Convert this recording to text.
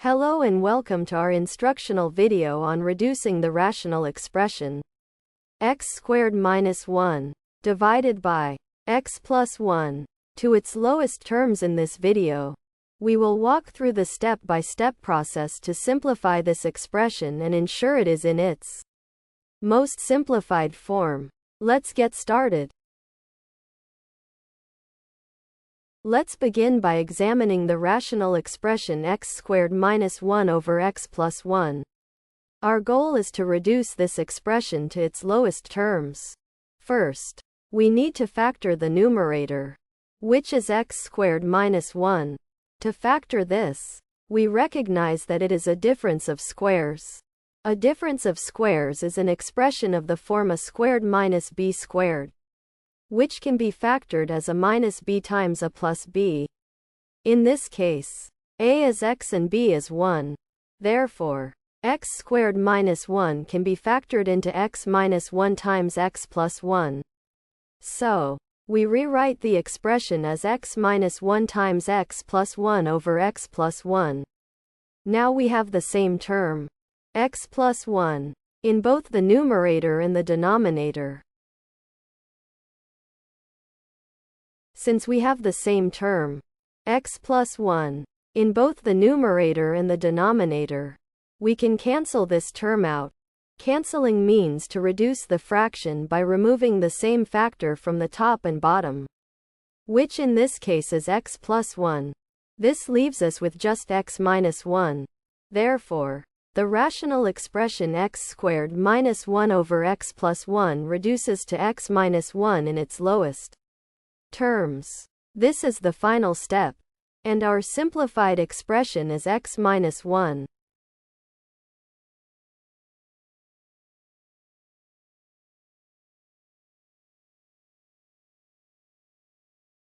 Hello and welcome to our instructional video on reducing the rational expression x squared minus 1 divided by x plus 1 to its lowest terms. In this video, we will walk through the step-by-step process to simplify this expression and ensure it is in its most simplified form. Let's get started. Let's begin by examining the rational expression x squared minus 1 over x plus 1. Our goal is to reduce this expression to its lowest terms. First, we need to factor the numerator, which is x squared minus 1. To factor this, we recognize that it is a difference of squares. A difference of squares is an expression of the form a squared minus b squared, which can be factored as a minus b times a plus b. In this case, a is x and b is 1. Therefore, x squared minus 1 can be factored into x minus 1 times x plus 1. So, we rewrite the expression as x minus 1 times x plus 1 over x plus 1. Now we have the same term, x plus 1, in both the numerator and the denominator. Since we have the same term, x plus 1, in both the numerator and the denominator, we can cancel this term out. Canceling means to reduce the fraction by removing the same factor from the top and bottom, which in this case is x plus 1. This leaves us with just x minus 1. Therefore, the rational expression x squared minus 1 over x plus 1 reduces to x minus 1 in its lowest terms. This is the final step, and our simplified expression is x minus 1.